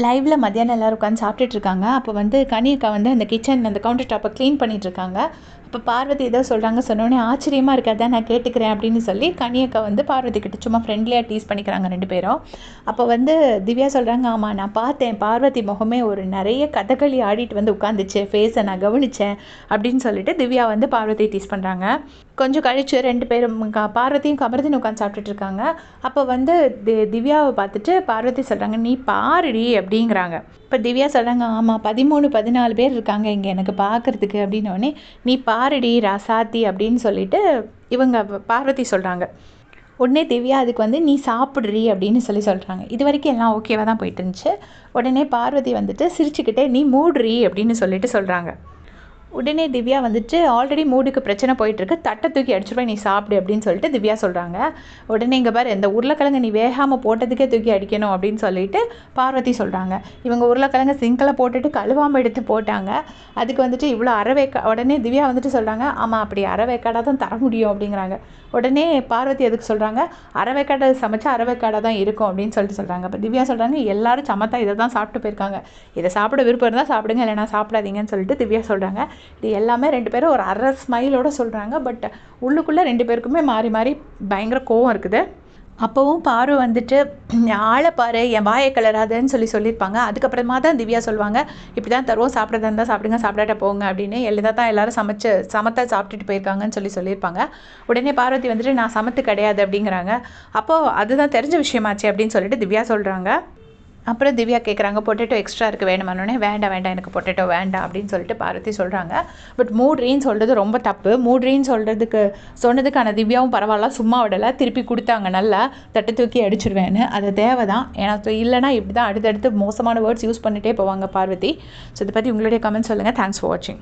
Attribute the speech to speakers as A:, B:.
A: லைவ்ல மத்தியானம் எல்லாரும் உட்காந்து சாப்பிட்டுட்டு இருக்காங்க. அப்போ வந்து கனி அக்கா வந்து அந்த கிச்சன் அந்த கவுண்டர் டாப்பை க்ளீன் பண்ணிட்டு இருக்காங்க. அப்போ பார்வதி ஏதோ சொல்கிறாங்க. சொன்னோடனே ஆச்சரியமாக இருக்காது நான் கேட்டுக்கிறேன் அப்படின்னு சொல்லி கனி அக்கா வந்து பார்வதி கிட்ட சும்மா ஃப்ரெண்ட்லியாக டீஸ் பண்ணிக்கிறாங்க 2 பேரும். அப்போ வந்து திவ்யா சொல்கிறாங்க, ஆமாம் நான் பார்த்தேன் பார்வதி முகமே ஒரு நிறைய கதகளி ஆடிட்டு வந்து உட்காந்துச்சு, ஃபேஸை நான் கவனித்தேன் அப்படின்னு சொல்லிட்டு திவ்யா வந்து பார்வதி டீஸ் பண்ணுறாங்க. கொஞ்சம் கழிச்சு 2 பேரும் பார்வதியும் கமர்தின்னு உட்காந்து சாப்பிட்டுட்டு இருக்காங்க. அப்போ வந்து திவ்யாவை பார்த்துட்டு பார்வதி சொல்கிறாங்க, நீ பாருடி அப்படிங்கிறாங்க. இப்போ திவ்யா சொல்கிறாங்க, ஆமாம் 13 14 பேர் இருக்காங்க இங்கே எனக்கு பார்க்குறதுக்கு அப்படின்னோடனே, நீ பாருடி ராசாத்தி அப்படின்னு சொல்லிட்டு இவங்க பார்வதி சொல்கிறாங்க. உடனே திவ்யா அதுக்கு வந்து நீ சாப்பிட்றி அப்படின்னு சொல்கிறாங்க. இது வரைக்கும் எல்லாம் ஓகேவாக தான் போயிட்டு இருந்துச்சு. உடனே பார்வதி வந்துட்டு சிரிச்சுக்கிட்டே நீ மூடுறி அப்படின்னு சொல்லிட்டு சொல்கிறாங்க. உடனே திவ்யா வந்துட்டு ஆல்ரெடி மூடுக்கு பிரச்சனை போயிட்டுருக்கு, தட்டை தூக்கி அடிச்சிருவேன் நீ சாப்பிடு அப்படின்னு சொல்லிட்டு திவ்யா சொல்கிறாங்க. உடனே இங்கே பாரு இந்த உருளைக்கிழங்கு நீ வேகாமல் போட்டதுக்கே தூக்கி அடிக்கணும் அப்படின்னு சொல்லிட்டு பார்வதி சொல்கிறாங்க. இவங்க உருளைக்கிழங்கு சிங்கில் போட்டுட்டு கழுவாமல் எடுத்து போட்டாங்க. அதுக்கு வந்துட்டு இவ்வளோ உடனே திவ்யா வந்துட்டு சொல்கிறாங்க, ஆமாம் அப்படி அரைவேக்காடாக தான் தர முடியும் அப்படிங்கிறாங்க. உடனே பார்வதி எதுக்கு சொல்கிறாங்க, அரைவேக்காடை சமைச்சா அரைவேக்காடாக தான் இருக்கும் அப்படின்னு சொல்கிறாங்க. அப்போ திவ்யா சொல்கிறாங்க, எல்லாரும் சமத்தா இதை தான் சாப்பிட்டு போயிருக்காங்க, இதை சாப்பிட விருப்பம் இருந்தால் சாப்பிடுங்க, இல்லைனா சாப்பிடாதீங்கன்னு சொல்லிட்டு திவ்யா சொல்கிறாங்க. இது எல்லாமே 2 பேரும் ஒரு அரை ஸ்மைலோடு சொல்கிறாங்க. பட் உள்ளுக்குள்ளே 2 பேருக்குமே மாறி மாறி பயங்கர கோவம் இருக்குது. அப்போவும் பாரு வந்துட்டு ஆளை பாரு என் வாயை கலராதுன்னு சொல்லியிருப்பாங்க. அதுக்கப்புறமா தான் திவ்யா சொல்லுவாங்க, இப்படி தான் தருவோம், சாப்பிட்றதா இருந்தால் சாப்பிடுங்க, சாப்பிடாட்ட போங்க அப்படின்னு. தான் எல்லோரும் சமத்தா சாப்பிட்டுட்டு போயிருக்காங்கன்னு சொல்லியிருப்பாங்க. உடனே பார்வதி வந்துட்டு நான் சமத்து கிடையாது அப்படிங்கிறாங்க. அப்போது அதுதான் தெரிஞ்ச விஷயமாச்சு அப்படின்னு சொல்லிட்டு திவ்யா சொல்கிறாங்க. அப்புறம் திவ்யா கேட்குறாங்க, பொட்டேட்டோ எக்ஸ்ட்ரா இருக்குது வேணுமானோடனே, வேண்டாம் எனக்கு பொட்டேட்டோ வேண்டாம் அப்படின்னு சொல்லிட்டு பார்வதி சொல்கிறாங்க. பட் மூட்ரின்னு சொல்கிறது ரொம்ப தப்பு. மூட்ரின்னு சொன்னதுக்கான திவ்யாவும் பரவாயில்ல, சும்மா விடலை, திருப்பி கொடுத்தாங்க நல்லா, தட்டை தூக்கி அடிச்சிடுவேன்னு. அது தேவை தான், ஏன்னா இல்லைனா இப்படி தான் அடுத்தடுத்து மோசமான வேர்ட்ஸ் யூஸ் பண்ணிகிட்டே போவாங்க பார்வதி. ஸோ இதை பற்றி உங்களுடைய கமெண்ட்ஸ் சொல்லுங்கள். தேங்க்ஸ் ஃபார் வாட்சிங்.